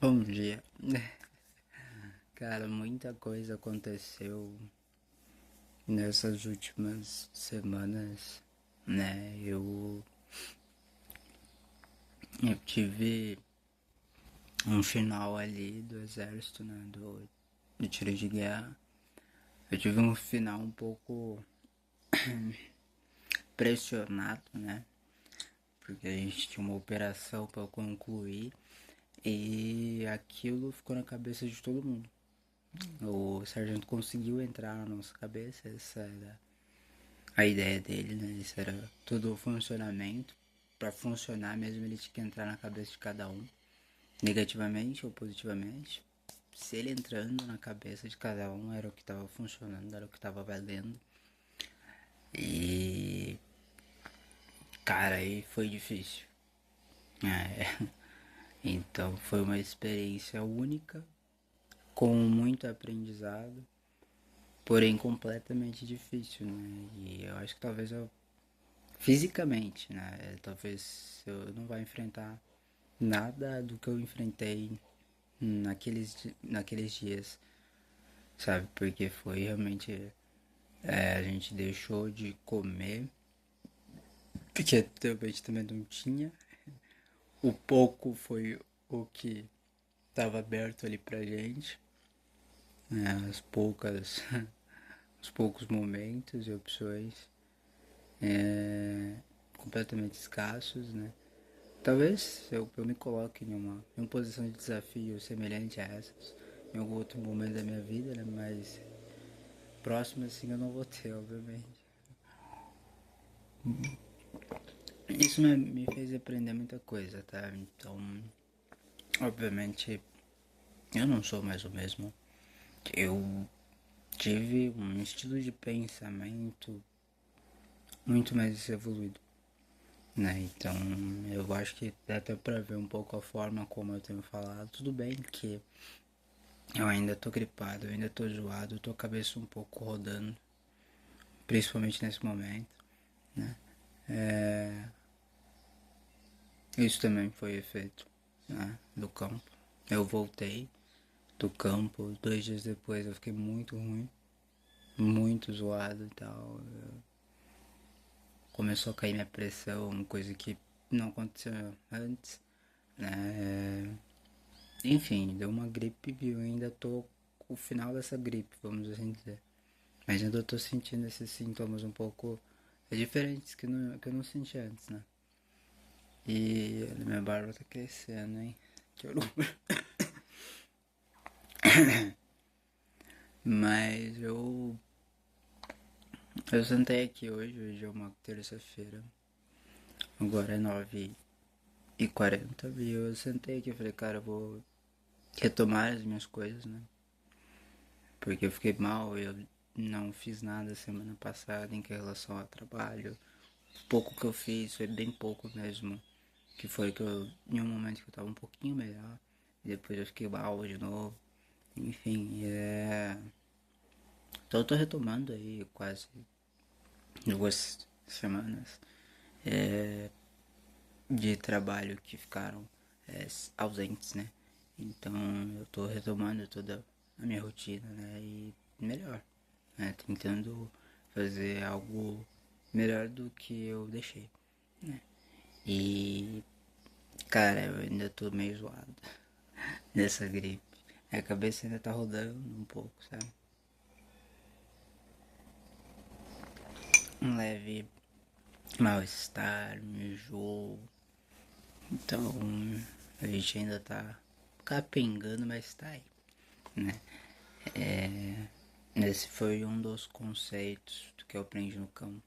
Bom dia. Cara, muita coisa aconteceu nessas últimas semanas, né? Eu tive um final ali do exército, né? Do tiro de guerra. Eu tive um final um pouco pressionado, né? Porque a gente tinha uma operação para concluir e aquilo ficou na cabeça de todo mundo. O sargento conseguiu entrar na nossa cabeça, essa era a ideia dele, né? Isso era todo o funcionamento. Para funcionar mesmo, ele tinha que entrar na cabeça de cada um, negativamente ou positivamente. Se ele entrando na cabeça de cada um, era o que estava funcionando, era o que estava valendo. E. Cara, aí foi difícil. É. Então foi uma experiência única, com muito aprendizado, porém completamente difícil, né? E eu acho que talvez eu fisicamente, né? Talvez eu não vá enfrentar nada do que eu enfrentei naqueles dias, sabe? Porque foi realmente. A gente deixou de comer, porque realmente também não tinha. O pouco foi o que estava aberto ali pra gente, né? Os poucos momentos e opções completamente escassos, né? Talvez eu me coloque em uma posição de desafio semelhante a essas em algum outro momento da minha vida, né? Mas próximo assim eu não vou ter, obviamente. Isso me fez aprender muita coisa, tá? Então, obviamente, eu não sou mais o mesmo. Eu tive um estilo de pensamento muito mais evoluído, né? Então, eu acho que dá até pra ver um pouco a forma como eu tenho falado. Tudo bem que eu ainda tô gripado, eu ainda tô zoado, tô com a cabeça um pouco rodando, principalmente nesse momento, né? Isso também foi efeito, né, do campo. Eu voltei do campo, 2 dias depois eu fiquei muito ruim, muito zoado e tal. Começou a cair minha pressão, coisa que não aconteceu antes, né? Enfim, deu uma gripe e eu ainda tô com o final dessa gripe, vamos assim dizer. Mas ainda tô sentindo esses sintomas um pouco diferentes que eu não senti antes, né? E minha barba tá crescendo, hein? Que horror. Mas eu sentei aqui hoje é uma terça-feira. Agora é 9h40 e eu sentei aqui e falei, cara, eu vou retomar as minhas coisas, né? Porque eu fiquei mal, eu não fiz nada semana passada em relação ao trabalho. O pouco que eu fiz foi bem pouco mesmo. Que foi que eu, em um momento que eu tava um pouquinho melhor, e depois eu fiquei mal de novo. Enfim, então eu tô retomando aí quase 2 semanas de trabalho que ficaram ausentes, né? Então eu tô retomando toda a minha rotina, né? E melhor, né? Tentando fazer algo melhor do que eu deixei, né? E, cara, eu ainda tô meio zoado dessa gripe. A cabeça ainda tá rodando um pouco, sabe? Um leve mal-estar, um enjoo. Então, a gente ainda tá capengando, mas tá aí, né? Esse foi um dos conceitos que eu aprendi no campo.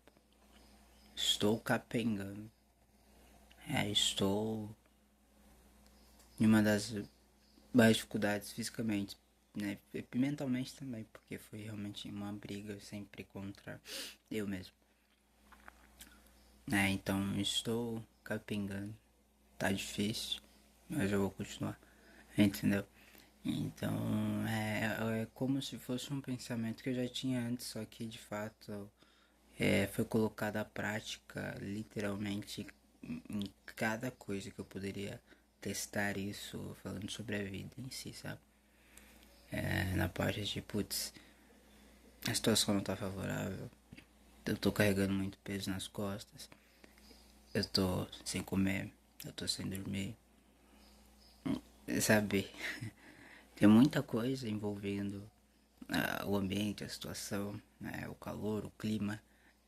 Estou capengando. Estou em uma das maiores dificuldades fisicamente, né? E mentalmente também, porque foi realmente uma briga sempre contra eu mesmo. Então estou capengando. Tá difícil, mas eu vou continuar. Entendeu? Então é como se fosse um pensamento que eu já tinha antes, só que de fato foi colocado à prática literalmente em cada coisa que eu poderia testar isso, falando sobre a vida em si, sabe? Na parte de, putz, a situação não tá favorável, eu tô carregando muito peso nas costas, eu tô sem comer, eu tô sem dormir, sabe? Tem muita coisa envolvendo o ambiente, a situação, né? O calor, o clima.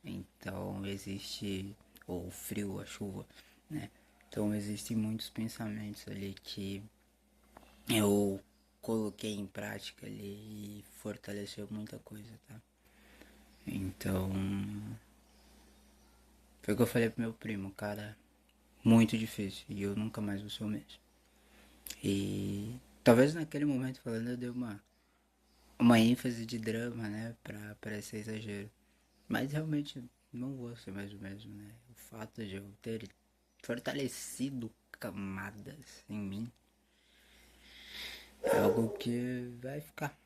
Então existe o frio, a chuva, né? Então existem muitos pensamentos ali que eu coloquei em prática ali e fortaleceu muita coisa, tá? Então foi o que eu falei pro meu primo, cara, muito difícil e eu nunca mais vou ser o mesmo. E talvez naquele momento falando eu dei uma ênfase de drama, né? Pra parecer exagero. Mas realmente não vou ser mais o mesmo, né? O fato de eu ter fortalecido camadas em mim é algo que vai ficar.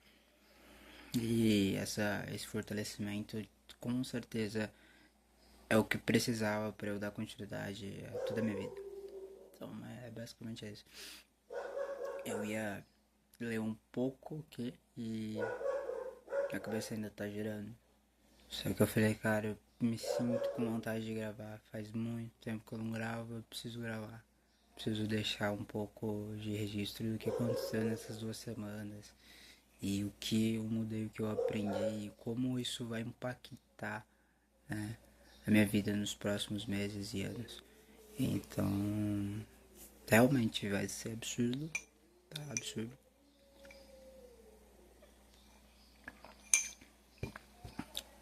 E esse fortalecimento com certeza é o que precisava para eu dar continuidade a toda a minha vida. Então é basicamente isso. Eu ia ler um pouco aqui e a cabeça ainda tá girando. Só que eu falei, cara, eu me sinto com vontade de gravar. Faz muito tempo que eu não gravo, eu preciso gravar. Preciso deixar um pouco de registro do que aconteceu nessas 2 semanas. E o que eu mudei, o que eu aprendi, e como isso vai impactar, né, a minha vida nos próximos meses e anos. Então, realmente vai ser absurdo, tá absurdo.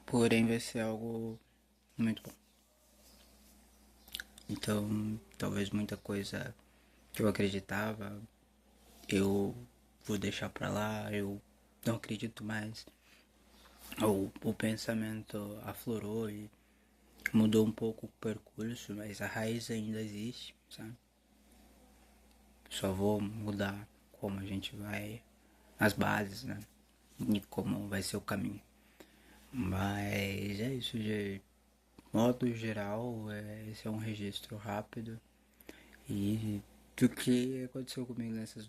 Porém, vai ser algo muito bom. Então, talvez muita coisa que eu acreditava, eu vou deixar pra lá, eu não acredito mais. Ou o pensamento aflorou e mudou um pouco o percurso, mas a raiz ainda existe, sabe? Só vou mudar como a gente vai, as bases, né? E como vai ser o caminho. Mas é isso, de modo geral, esse é um registro rápido e do que aconteceu comigo nesse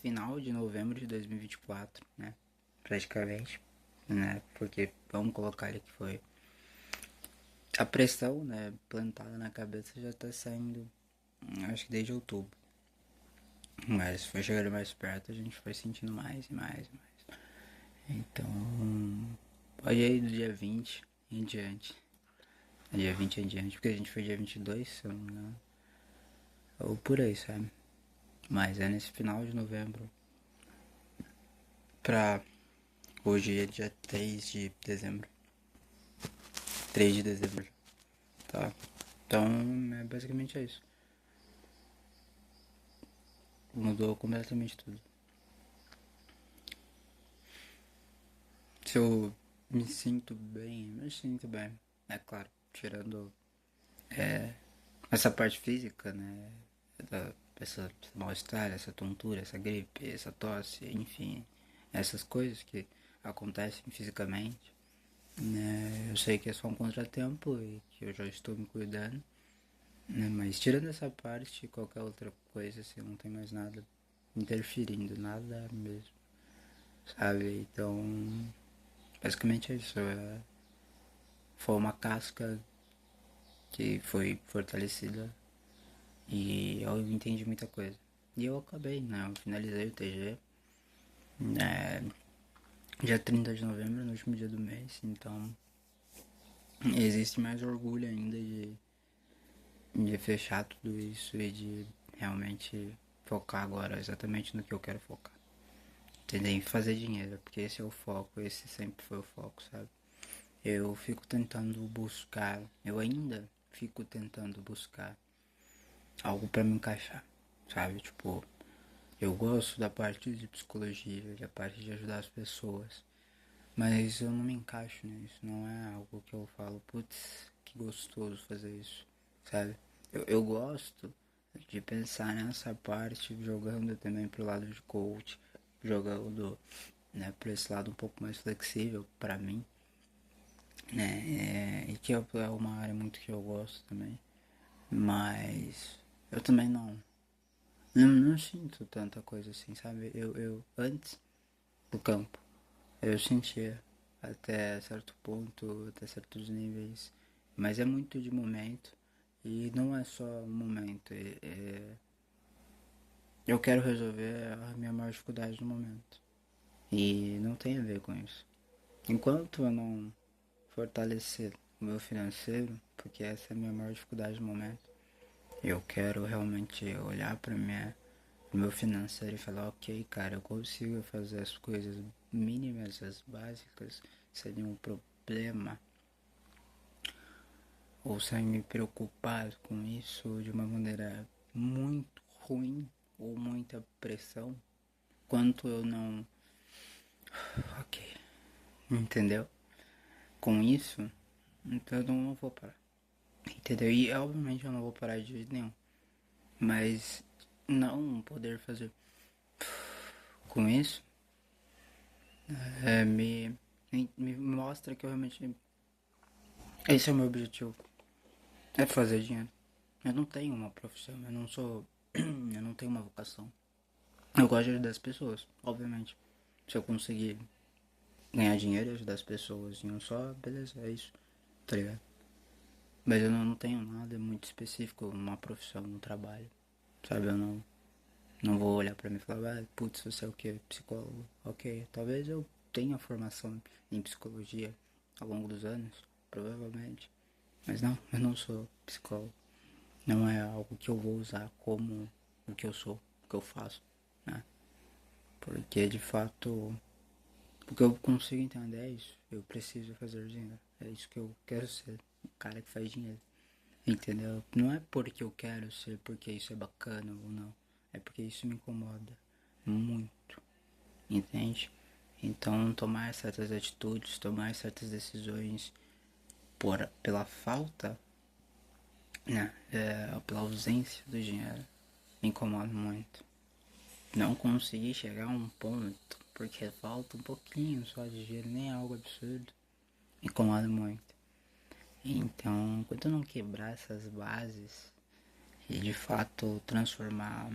final de novembro de 2024, né? Praticamente, né? Porque vamos colocar ali que foi a pressão, né, plantada na cabeça já tá saindo, acho que desde outubro. Mas foi chegando mais perto, a gente foi sentindo mais e mais e mais. Então, pode ir do dia 20 em diante. Dia 20 em diante, porque a gente foi dia 22, se eu não me engano. Ou por aí, sabe? Mas é nesse final de novembro pra hoje é dia 3 de dezembro. 3 de dezembro, tá? Então, basicamente é isso. Mudou completamente tudo. Se eu me sinto bem, me sinto bem. É claro, tirando essa parte física, né? Essa mal-estar, essa tontura, essa gripe, essa tosse, enfim. Essas coisas que acontecem fisicamente. Né? Eu sei que é só um contratempo e que eu já estou me cuidando. Né? Mas tirando essa parte, qualquer outra coisa, assim, não tem mais nada interferindo, nada mesmo. Sabe? Então, basicamente é isso. Foi uma casca que foi fortalecida e eu entendi muita coisa. E eu acabei, né? Eu finalizei o TG, né? Dia 30 de novembro, no último dia do mês, então existe mais orgulho ainda de fechar tudo isso e de realmente focar agora exatamente no que eu quero focar. Entender? Em fazer dinheiro, porque esse é o foco, esse sempre foi o foco, sabe? Eu fico tentando buscar, eu ainda fico tentando buscar algo para me encaixar, sabe? Tipo, eu gosto da parte de psicologia, da parte de ajudar as pessoas, mas eu não me encaixo nisso, não é algo que eu falo, putz, que gostoso fazer isso, sabe? Eu gosto de pensar nessa parte, jogando também pro lado de coach, jogando, né, pra esse lado um pouco mais flexível para mim, né? E que é uma área muito que eu gosto também. Mas eu também não sinto tanta coisa assim, sabe? Eu antes do campo, eu sentia até certo ponto, até certos níveis. Mas é muito de momento. E não é só um momento. Eu quero resolver a minha maior dificuldade no momento. E não tem a ver com isso. Enquanto eu não fortalecer o meu financeiro, porque essa é a minha maior dificuldade no momento, eu quero realmente olhar para o meu financeiro e falar, ok, cara, eu consigo fazer as coisas mínimas, as básicas, sem nenhum problema, ou sem me preocupar com isso de uma maneira muito ruim ou muita pressão, quanto eu não. Ok, entendeu? Com isso, então eu não vou parar. Entendeu? E obviamente eu não vou parar de jeito nenhum. Mas não poder fazer com isso me mostra que eu realmente. Esse é o meu objetivo. É fazer dinheiro. Eu não tenho uma profissão, eu não sou. Eu não tenho uma vocação. Eu gosto de ajudar as pessoas, obviamente. Se eu conseguir ganhar dinheiro e ajudar as pessoas em um só, beleza, é isso, tá ligado? Mas eu não tenho nada muito específico, uma profissão, um trabalho, sabe? Eu não vou olhar pra mim e falar, ah, putz, você é o que? Psicólogo? Ok, talvez eu tenha formação em psicologia ao longo dos anos, provavelmente. Mas não, eu não sou psicólogo. Não é algo que eu vou usar como o que eu sou, o que eu faço, né? Porque de fato, o que eu consigo entender é isso. Eu preciso fazer dinheiro. É isso que eu quero ser, um cara que faz dinheiro. Entendeu? Não é porque eu quero ser, porque isso é bacana ou não. É porque isso me incomoda muito, entende? Então, tomar certas atitudes, tomar certas decisões pela falta, né? Pela ausência do dinheiro, me incomoda muito. Não conseguir chegar a um ponto, porque falta um pouquinho só de dinheiro, nem é algo absurdo, me incomoda muito. Então, enquanto eu não quebrar essas bases e de fato transformar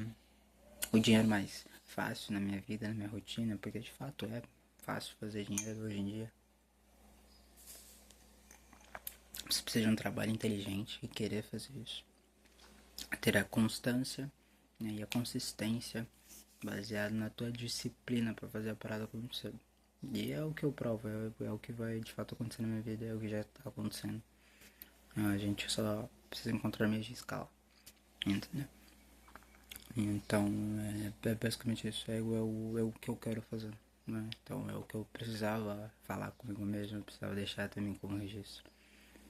o dinheiro mais fácil na minha vida, na minha rotina, porque de fato é fácil fazer dinheiro hoje em dia. Você precisa de um trabalho inteligente e querer fazer isso. Ter a constância, né, e a consistência baseado na tua disciplina para fazer a parada acontecer. E é o que eu provo, é o que vai de fato acontecer na minha vida, é o que já tá acontecendo. A gente só precisa encontrar meios de escala, entendeu? Então, é basicamente isso. É o que eu quero fazer. Né? Então, é o que eu precisava falar comigo mesmo. Eu precisava deixar também como registro.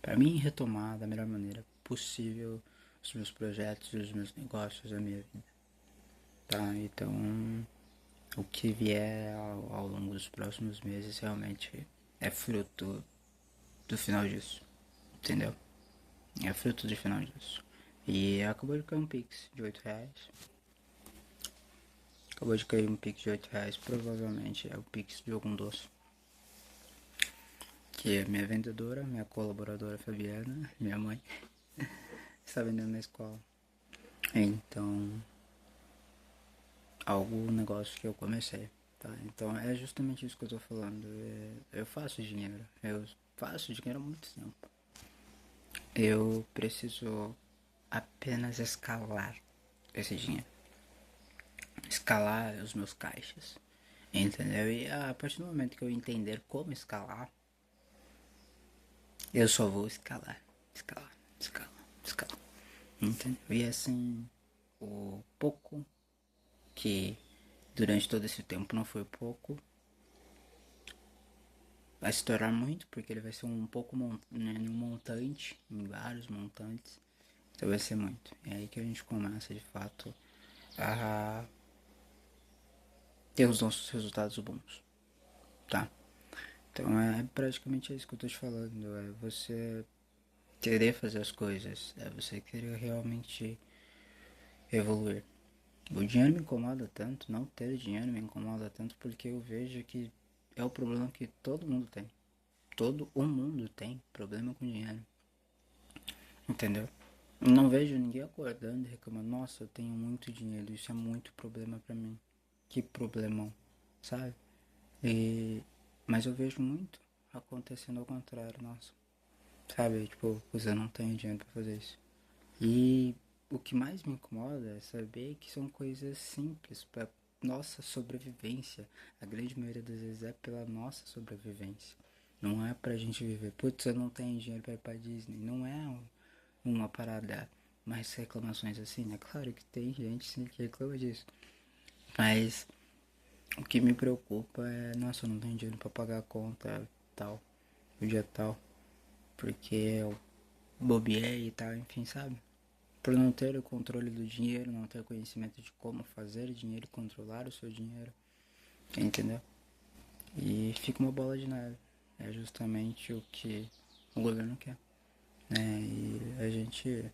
Para mim, retomar da melhor maneira possível os meus projetos, os meus negócios, a minha vida. Tá? Então, o que vier ao longo dos próximos meses realmente é fruto do final disso. Entendeu? É fruto do final disso. E acabou de cair um Pix de R$ 8. Acabou de cair um Pix de R$ 8, provavelmente é o Pix de algum doce. Que é minha vendedora, minha colaboradora Fabiana, minha mãe, está vendendo na escola. Então, algum negócio que eu comecei, tá? Então é justamente isso que eu tô falando. Eu faço dinheiro, eu faço dinheiro há muito tempo. Eu preciso apenas escalar esse dinheiro. Escalar os meus caixas. Entendeu? E a partir do momento que eu entender como escalar, eu só vou escalar, escalar, escalar, escalar. Entendeu? E assim, o pouco que durante todo esse tempo não foi pouco, vai se tornar muito, porque ele vai ser um pouco né, um montante, em vários montantes. Então vai ser muito. É aí que a gente começa de fato a ter os nossos resultados bons, tá? Então é praticamente isso que eu tô te falando. É você querer fazer as coisas, é você querer realmente evoluir. O dinheiro me incomoda tanto, não ter dinheiro me incomoda tanto porque eu vejo que é o problema que todo mundo tem. Todo o mundo tem problema com dinheiro, entendeu? Não vejo ninguém acordando e reclamando, nossa, eu tenho muito dinheiro, isso é muito problema pra mim. Que problemão, sabe? E... Mas eu vejo muito acontecendo ao contrário, nossa. Sabe, tipo, você não tem dinheiro pra fazer isso. E o que mais me incomoda é saber que são coisas simples pra nossa sobrevivência. A grande maioria das vezes é pela nossa sobrevivência. Não é pra gente viver. Putz, eu não tenho dinheiro pra ir pra Disney. Não é uma parada. Mais reclamações assim, né? Claro que tem gente sim que reclama disso. Mas o que me preocupa é, nossa, eu não tenho dinheiro pra pagar a conta tal, o dia tal, porque eu bobeei e tal, enfim, sabe? Por não ter o controle do dinheiro, não ter conhecimento de como fazer dinheiro e controlar o seu dinheiro, entendeu? E fica uma bola de neve. É justamente o que o governo quer, né? E a gente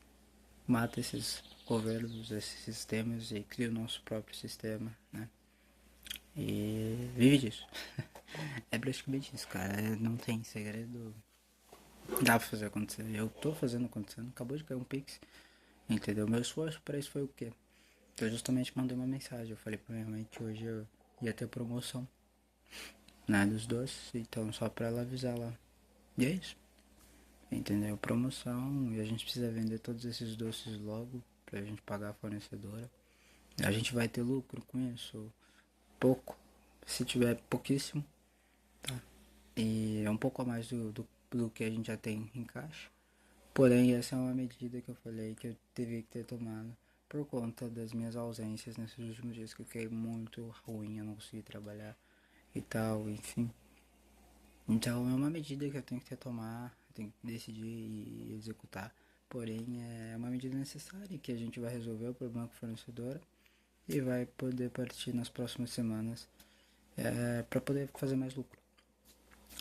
mata esses governos, esses sistemas e cria o nosso próprio sistema, né? E vive disso. É praticamente isso, cara. Não tem segredo. Dá pra fazer acontecer. Eu tô fazendo acontecendo. Acabou de cair um Pix. Entendeu? Meu esforço pra isso foi o quê? Eu justamente mandei uma mensagem. Eu falei pra minha mãe que hoje eu ia ter promoção, né? Dos doces. Então só pra ela avisar lá. E é isso. Entendeu? Promoção. E a gente precisa vender todos esses doces logo pra gente pagar a fornecedora. A gente vai ter lucro com isso? Pouco. Se tiver pouquíssimo, tá? E é um pouco a mais do que a gente já tem em caixa. Porém, essa é uma medida que eu falei que eu teria que ter tomado por conta das minhas ausências nesses últimos dias, que eu fiquei muito ruim, eu não consegui trabalhar e tal, enfim. Então é uma medida que eu tenho que ter tomar, eu tenho que decidir e executar. Porém, é uma medida necessária que a gente vai resolver o problema com a fornecedora e vai poder partir nas próximas semanas para poder fazer mais lucro.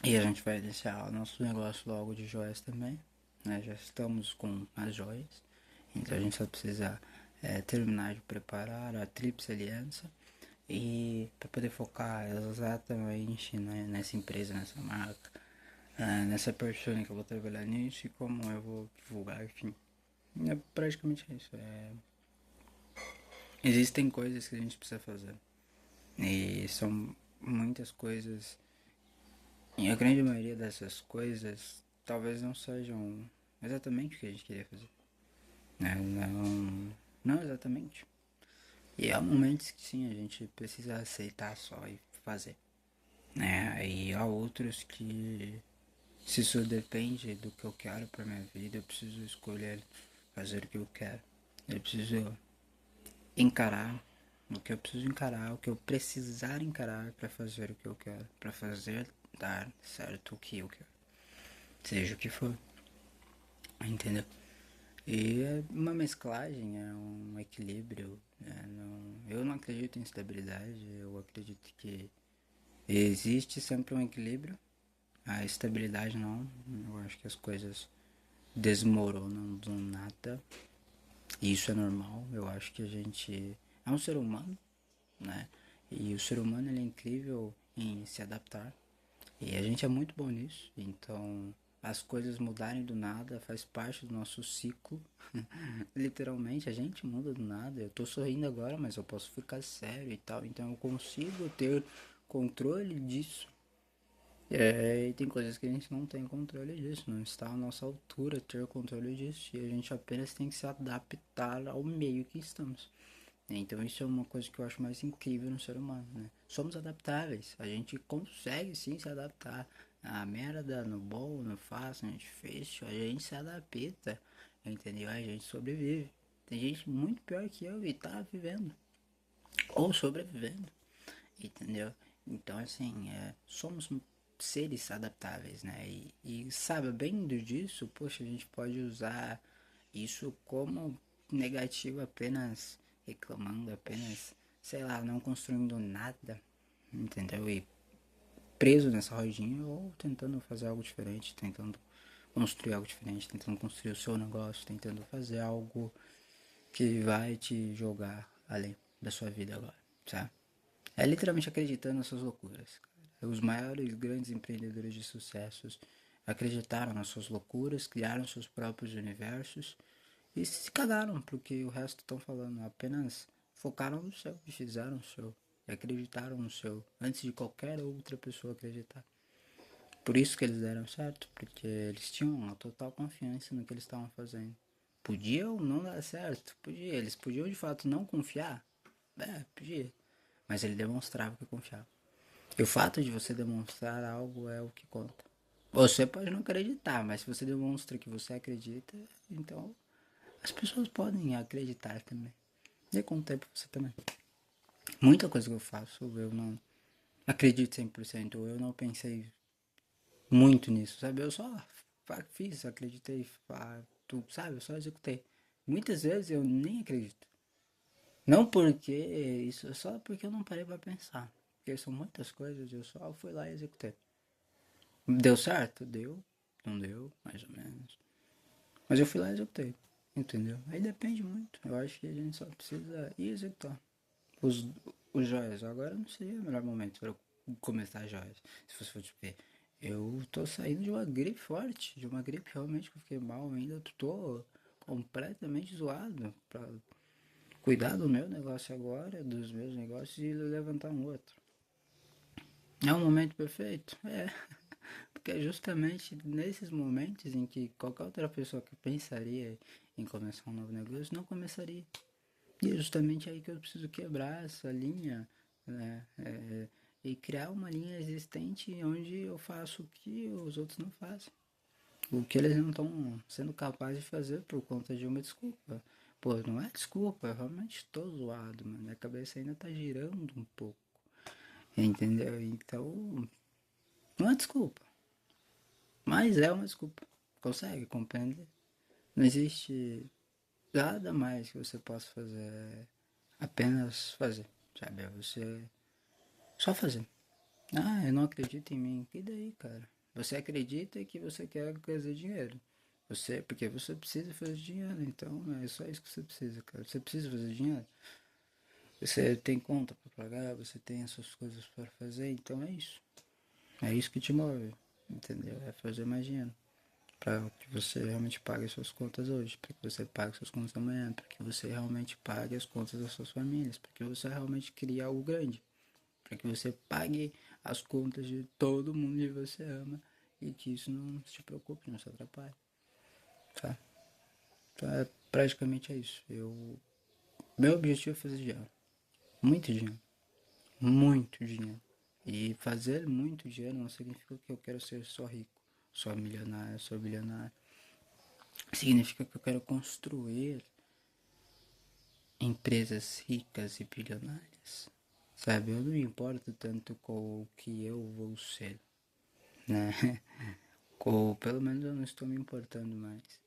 E a gente vai iniciar o nosso negócio logo de joias também, né? Já estamos com as joias, então a gente só precisa terminar de preparar a Tríplice Aliança e para poder focar exatamente nessa empresa, nessa marca, nessa persona que eu vou trabalhar nisso e como eu vou divulgar, enfim. É praticamente isso. Existem coisas que a gente precisa fazer e são muitas coisas. E a grande maioria dessas coisas talvez não sejam exatamente o que a gente queria fazer, né? Não exatamente. E há momentos que sim, a gente precisa aceitar só e fazer, né? E há outros que, se isso depende do que eu quero pra minha vida, eu preciso escolher fazer o que eu quero. Eu preciso encarar o que eu preciso encarar, o que eu precisar encarar pra fazer o que eu quero, pra fazer dar certo o que eu quero, seja o que for. Entendeu? E é uma mesclagem, é um equilíbrio. Eu não acredito em estabilidade, eu acredito que existe sempre um equilíbrio. A estabilidade não. Eu acho que as coisas desmoronam do nada. E isso é normal. Eu acho que a gente é um ser humano, né? E o ser humano ele é incrível em se adaptar. E a gente é muito bom nisso. Então, as coisas mudarem do nada faz parte do nosso ciclo. Literalmente, a gente muda do nada. Eu tô sorrindo agora, mas eu posso ficar sério e tal. Então, eu consigo ter controle disso. E tem coisas que a gente não tem controle disso. Não está à nossa altura ter controle disso. E a gente apenas tem que se adaptar ao meio que estamos. Então isso é uma coisa que eu acho mais incrível no ser humano, né? Somos adaptáveis, a gente consegue sim se adaptar. A merda, no bom, no fácil, no difícil, a gente se adapta, entendeu? A gente sobrevive. Tem gente muito pior que eu e tá vivendo, ou sobrevivendo, entendeu? Então assim, somos seres adaptáveis, né? E sabendo disso, poxa, a gente pode usar isso como negativo apenas reclamando, apenas, sei lá, não construindo nada, entendeu? E preso nessa rodinha ou tentando fazer algo diferente, tentando construir algo diferente, tentando construir o seu negócio, tentando fazer algo que vai te jogar além da sua vida agora, sabe? É literalmente acreditando nas suas loucuras, cara. Os maiores grandes empreendedores de sucessos acreditaram nas suas loucuras, criaram seus próprios universos e se cagaram porque o resto estão falando. Apenas focaram no seu e fizeram o seu. E acreditaram no seu antes de qualquer outra pessoa acreditar. Por isso que eles deram certo, porque eles tinham uma total confiança no que eles estavam fazendo. Podia ou não dar certo, podia. Eles podiam de fato não confiar, podia. Mas ele demonstrava que confiava. E o fato de você demonstrar algo é o que conta. Você pode não acreditar, mas se você demonstra que você acredita, então as pessoas podem acreditar também. E com o tempo você também. Muita coisa que eu faço, eu não acredito 100%, ou eu não pensei muito nisso, sabe? Eu só fiz, acreditei, tu sabe? Eu só executei. Muitas vezes eu nem acredito. Não porque isso, só porque eu não parei pra pensar. Porque são muitas coisas, eu só fui lá e executei. Deu certo? Deu. Não deu, mais ou menos. Mas eu fui lá e executei. Entendeu? Aí depende muito. Eu acho que a gente só precisa ir executar. Os, os joias, agora não seria o melhor momento para eu começar joias. Se fosse for tipo, eu tô saindo de uma gripe forte, de uma gripe realmente que eu fiquei mal ainda. Eu tô completamente zoado pra cuidar do meu negócio agora, dos meus negócios e levantar um outro. É um momento perfeito? É. Porque é justamente nesses momentos em que qualquer outra pessoa que pensaria em começar um novo negócio não começaria. E é justamente aí que eu preciso quebrar essa linha, né? E criar uma linha existente onde eu faço o que os outros não fazem. O que eles não estão sendo capazes de fazer por conta de uma desculpa. Pô, não é desculpa, eu realmente estou zoado, mano. Minha cabeça ainda tá girando um pouco. Entendeu? Então, não é desculpa. Mas é uma desculpa. Consegue compreender? Não existe nada mais que você possa fazer. Apenas fazer. Sabe? É você só fazer. Ah, eu não acredito em mim. E daí, cara? Você acredita que você quer fazer dinheiro. Porque você precisa fazer dinheiro. Então é só isso que você precisa, cara. Você precisa fazer dinheiro. Você tem conta para pagar, você tem essas coisas para fazer. Então é isso. É isso que te move. Entendeu? É fazer mais dinheiro. Para que você realmente pague as suas contas hoje, para que você pague suas contas amanhã, para que você realmente pague as contas das suas famílias, para que você realmente crie algo grande, para que você pague as contas de todo mundo que você ama e que isso não te preocupe, não se atrapalhe, tá? Então é praticamente é isso. Meu objetivo é fazer dinheiro, muito dinheiro, muito dinheiro. E fazer muito dinheiro não significa que eu quero ser só rico, só milionário, só bilionário. Significa que eu quero construir empresas ricas e bilionárias. Sabe, eu não me importo tanto com o que eu vou ser, né? Ou pelo menos eu não estou me importando mais.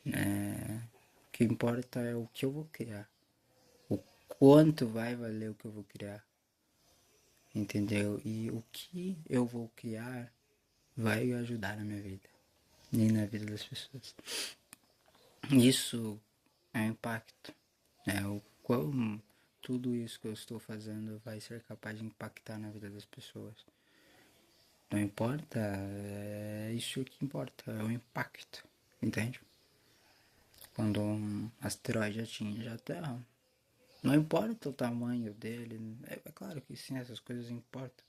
Né? O que importa é o que eu vou criar. O quanto vai valer o que eu vou criar. Entendeu? E o que eu vou criar vai ajudar na minha vida. E na vida das pessoas. Isso é um impacto. Né? O quão tudo isso que eu estou fazendo vai ser capaz de impactar na vida das pessoas. Não importa, é isso que importa, é o impacto, entende? Quando um asteroide atinge a Terra, não importa o tamanho dele, é claro que sim, essas coisas importam,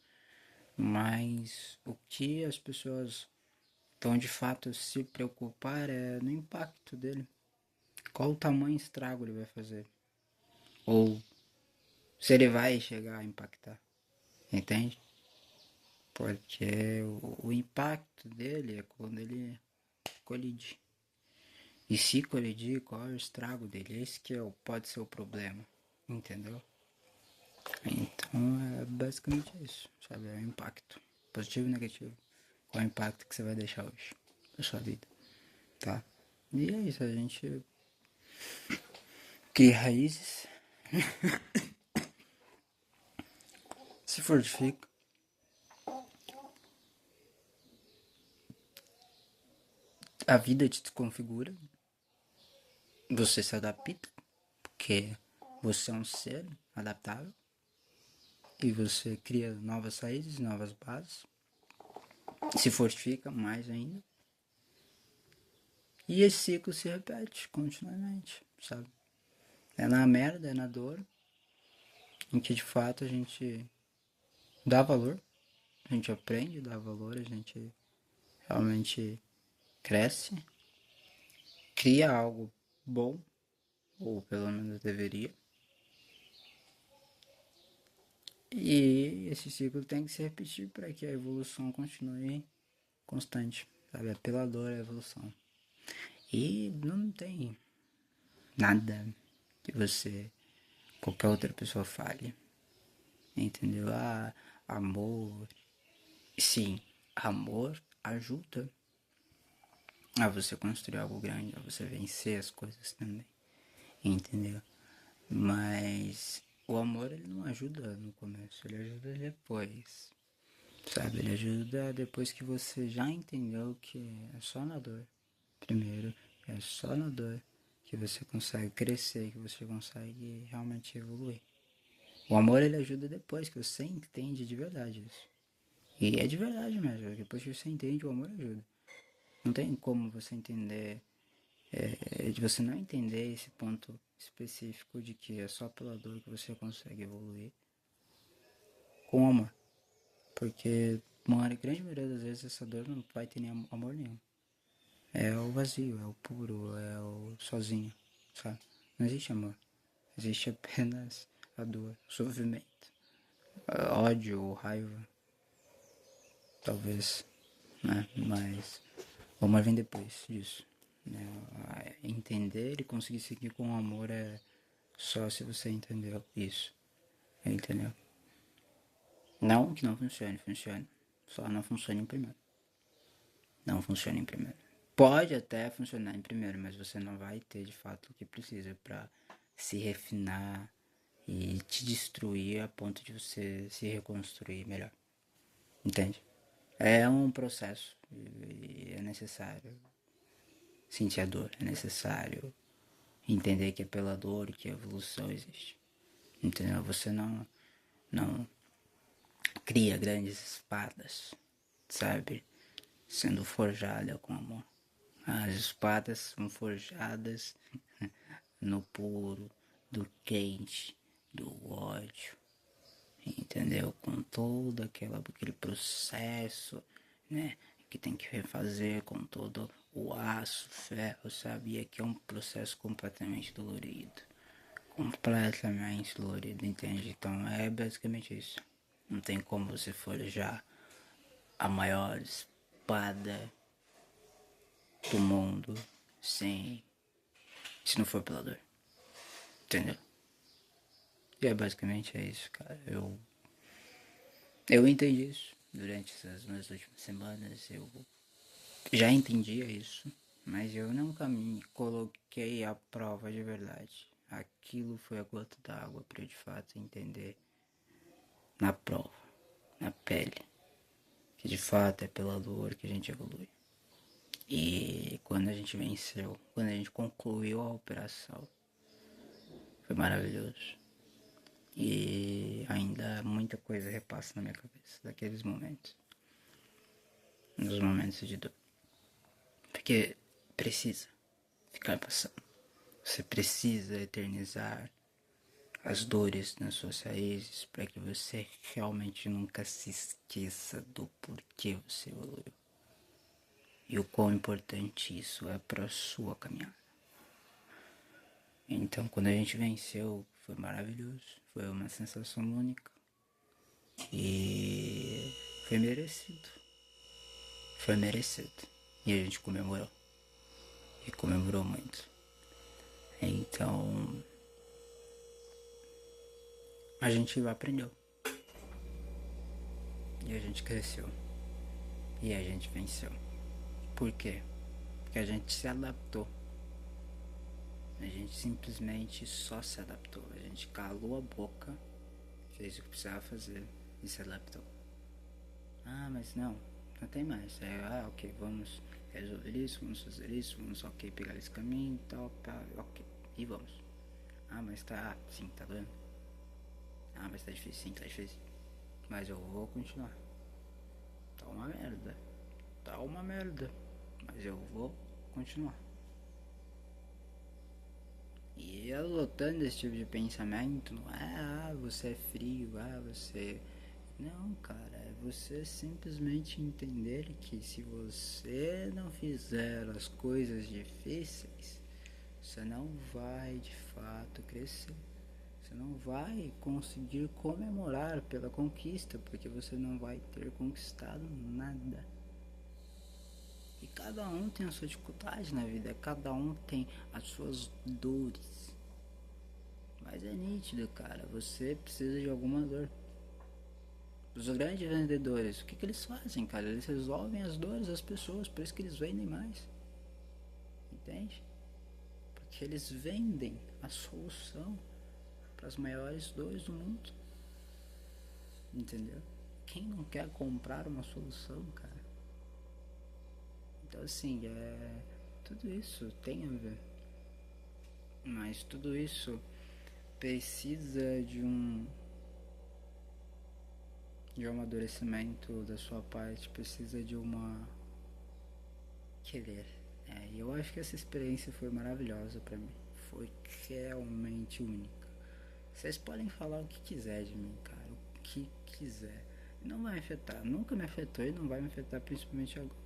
mas o que as pessoas vão de fato se preocupar é no impacto dele. Qual o tamanho estrago ele vai fazer? Ou se ele vai chegar a impactar, entende? Porque o impacto dele é quando ele colide. E se colidir, qual é o estrago dele? Esse que pode ser o problema, entendeu? Então é basicamente isso, sabe? É o impacto, positivo e negativo. Qual é o impacto que você vai deixar hoje na sua vida, tá? E é isso, a gente cria raízes, se fortifica, a vida te configura, você se adapta, porque você é um ser adaptável, e você cria novas raízes, novas bases, se fortifica mais ainda. E esse ciclo se repete continuamente, sabe? É na merda, é na dor, em que de fato a gente dá valor, a gente aprende a dar valor, a gente realmente cresce, cria algo bom, ou pelo menos deveria. E esse ciclo tem que se repetir para que a evolução continue constante, sabe? É pela dor a evolução. E não tem nada que você, qualquer outra pessoa fale, entendeu? Ah, amor. Sim, amor ajuda a você construir algo grande, a você vencer as coisas também, entendeu? Mas o amor ele não ajuda no começo, ele ajuda depois, sabe? Ele ajuda depois que você já entendeu que é só na dor, primeiro, é só na dor que você consegue crescer, que você consegue realmente evoluir. O amor ele ajuda depois que você entende de verdade isso. E é de verdade mesmo, depois que você entende, o amor ajuda. Não tem como você entender, de você não entender esse ponto específico de que é só pela dor que você consegue evoluir com amor. Porque uma grande maioria das vezes essa dor não vai ter nem amor nenhum. É o vazio, é o puro, é o sozinho, sabe? Não existe amor. Existe apenas a dor, o sofrimento, ódio, raiva, talvez, né? Mas o amor vem depois disso. Né? Entender e conseguir seguir com o amor é só se você entendeu isso. Entendeu? Não que não funcione, funcione. Só não funciona em primeiro. Não funciona em primeiro. Pode até funcionar em primeiro, mas você não vai ter de fato o que precisa para se refinar e te destruir a ponto de você se reconstruir melhor. Entende? É um processo e é necessário sentir a dor, é necessário entender que é pela dor que a evolução existe. Entendeu? Você não cria grandes espadas, sabe? Sendo forjada com amor. As espadas são forjadas no puro, do quente, do ódio, entendeu? Com todo aquele processo, né? Que tem que refazer com todo o aço, ferro, sabe? E aqui é um processo completamente dolorido. Completamente dolorido, entende? Então é basicamente isso. Não tem como você forjar a maior espada do mundo sem. Se não for pela dor. Entendeu? E é basicamente é isso, cara. Eu entendi isso durante essas minhas últimas semanas. Eu já entendia isso, mas eu nunca me coloquei à prova de verdade. Aquilo foi a gota d'água para eu de fato entender na prova, na pele, que de fato é pela dor que a gente evolui. E quando a gente venceu, quando a gente concluiu a operação, foi maravilhoso. E ainda muita coisa repassa na minha cabeça daqueles momentos. Nos momentos de dor. Porque precisa ficar passando. Você precisa eternizar as dores nas suas raízes para que você realmente nunca se esqueça do porquê você evoluiu. E o quão importante isso é para a sua caminhada. Então, quando a gente venceu, foi maravilhoso. Foi uma sensação única. E foi merecido. Foi merecido. E a gente comemorou. E comemorou muito. Então, a gente aprendeu. E a gente cresceu. E a gente venceu. Por quê? Porque a gente se adaptou. A gente simplesmente só se adaptou. A gente calou a boca, fez o que precisava fazer e se adaptou. Ah, mas não tem mais. Ok, vamos resolver isso, vamos fazer isso, vamos pegar esse caminho e tal, ok, e vamos. Ah, mas sim, tá doendo. Ah, mas tá difícil, sim, tá difícil. mas eu vou continuar. Tá uma merda. Tá uma merda. Mas eu vou continuar. E adotando esse tipo de pensamento, não é, você é frio, você. Não, cara, é você simplesmente entender que se você não fizer as coisas difíceis, você não vai de fato crescer. Você não vai conseguir comemorar pela conquista, porque você não vai ter conquistado nada. E cada um tem a sua dificuldade na vida, cada um tem as suas dores. Mas é nítido, cara, você precisa de alguma dor. Os grandes vendedores, o que eles fazem, cara? Eles resolvem as dores das pessoas, por isso que eles vendem mais. Entende? Porque eles vendem a solução para as maiores dores do mundo. Entendeu? Quem não quer comprar uma solução, cara? Então, assim, tudo isso tem a ver. Mas tudo isso precisa de um amadurecimento da sua parte, precisa de uma querer. E eu acho que essa experiência foi maravilhosa para mim. Foi realmente única. Vocês podem falar o que quiser de mim, cara, o que quiser. Não vai me afetar, nunca me afetou e não vai me afetar, principalmente agora.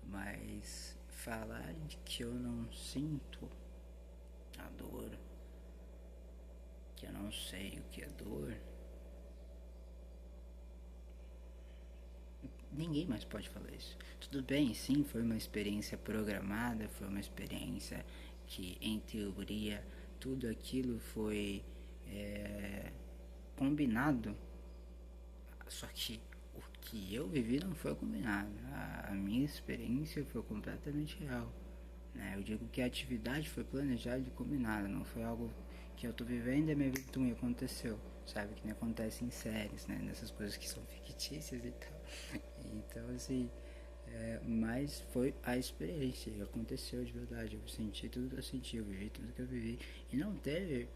Mas falar de que eu não sinto a dor, que eu não sei o que é dor, ninguém mais pode falar isso. Tudo bem, sim, foi uma experiência programada, foi uma experiência que, em teoria, tudo aquilo foi combinado. Só que o que eu vivi não foi combinado. A minha experiência foi completamente real. Né? Eu digo que a atividade foi planejada e combinada, não foi algo que eu tô vivendo e a minha vida e aconteceu, sabe? Que nem acontece em séries, né? Nessas coisas que são fictícias e tal. Então, assim, mas foi a experiência, aconteceu de verdade. Eu senti tudo que eu senti, eu vivi tudo que eu vivi. E não teve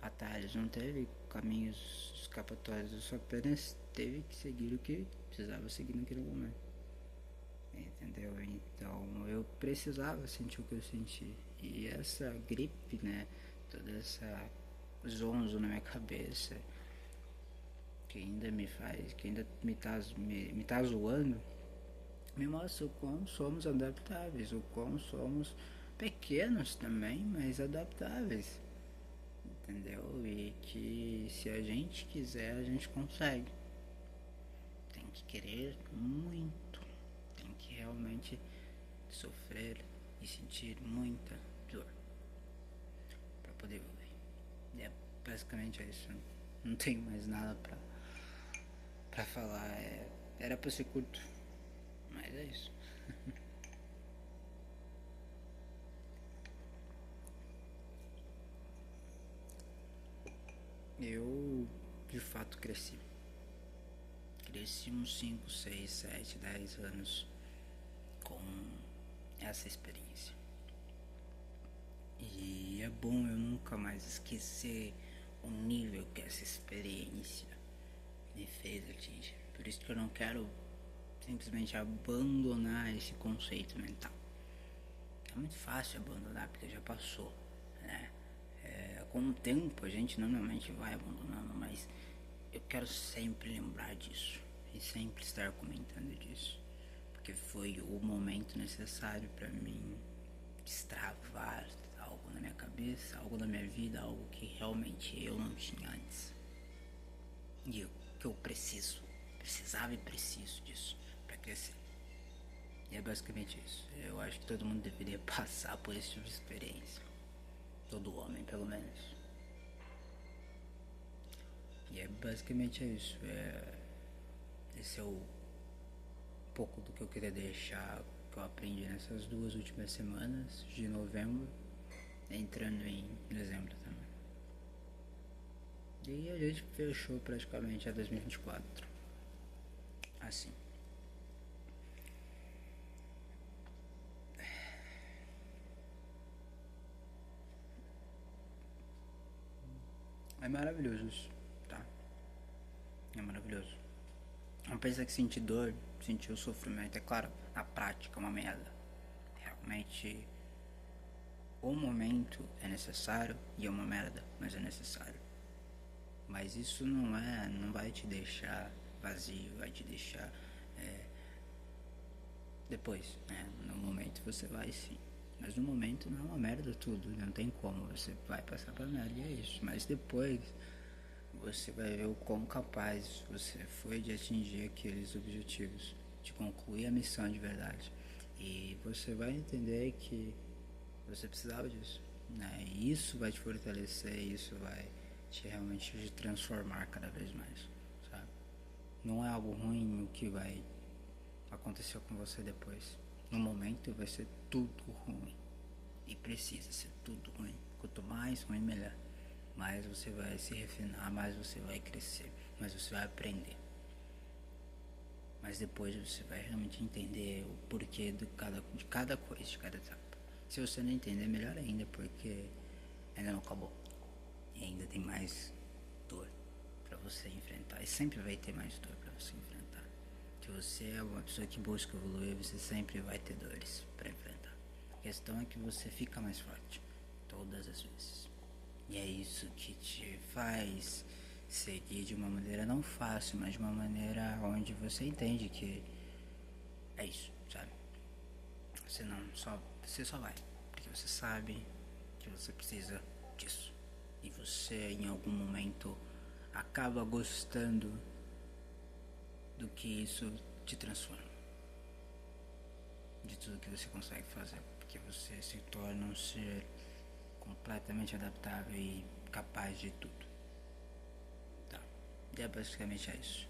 atalhos, não teve caminhos escapatórios, eu só apenas teve que seguir o que precisava seguir naquele momento. Entendeu? Então eu precisava sentir o que eu senti. E essa gripe, né? Toda essa zonzo na minha cabeça que ainda me faz, que ainda me tá zoando, me mostra o quão somos adaptáveis, o quão somos pequenos também, mas adaptáveis. Entendeu? E que se a gente quiser, a gente consegue. Tem que querer muito, tem que realmente sofrer e sentir muita dor para poder evoluir. E é basicamente isso. Não tenho mais nada pra falar. Era pra ser curto, mas é isso. Eu de fato cresci. Cresci uns 5, 6, 7, 10 anos com essa experiência. E é bom eu nunca mais esquecer o nível que essa experiência me fez atingir. Por isso que eu não quero simplesmente abandonar esse conceito mental. É muito fácil abandonar porque já passou, né? Com o tempo a gente normalmente vai abandonando, mas eu quero sempre lembrar disso e sempre estar comentando disso, porque foi o momento necessário para mim destravar algo na minha cabeça, algo na minha vida, algo que realmente eu não tinha antes. E que eu precisava e preciso disso para crescer. E é basicamente isso. Eu acho que todo mundo deveria passar por esse tipo de experiência. Todo homem, pelo menos. E é basicamente isso. Esse é o pouco do que eu queria deixar, que eu aprendi nessas 2 últimas semanas de novembro, entrando em dezembro também. E a gente fechou praticamente a 2024. Assim. É maravilhoso isso, tá? É maravilhoso. Não pensa que sentir dor, sentir o sofrimento, é claro, na prática é uma merda. Realmente, o momento é necessário e é uma merda, mas é necessário. Mas isso não vai te deixar vazio, vai te deixar depois, né? No momento você vai sim. Mas no momento não é uma merda tudo, não tem como, você vai passar pra merda e é isso. Mas depois você vai ver o quão capaz você foi de atingir aqueles objetivos, de concluir a missão de verdade. E você vai entender que você precisava disso, né? E isso vai te fortalecer, isso vai te realmente te transformar cada vez mais, sabe? Não é algo ruim o que vai acontecer com você depois. No momento vai ser tudo ruim. E precisa ser tudo ruim. Quanto mais ruim, melhor. Mais você vai se refinar, mais você vai crescer, mais você vai aprender. Mas depois você vai realmente entender o porquê de cada coisa, de cada etapa. Se você não entender, melhor ainda, porque ainda não acabou. E ainda tem mais dor para você enfrentar. E sempre vai ter mais dor para você enfrentar. Se você é uma pessoa que busca evoluir, você sempre vai ter dores para enfrentar. A questão é que você fica mais forte todas as vezes. E é isso que te faz seguir de uma maneira não fácil, mas de uma maneira onde você entende que é isso, sabe? Você só vai, porque você sabe que você precisa disso. E você em algum momento acaba gostando do que isso te transforma. De tudo que você consegue fazer, porque você se torna um ser completamente adaptável e capaz de tudo. Tá. E é basicamente isso.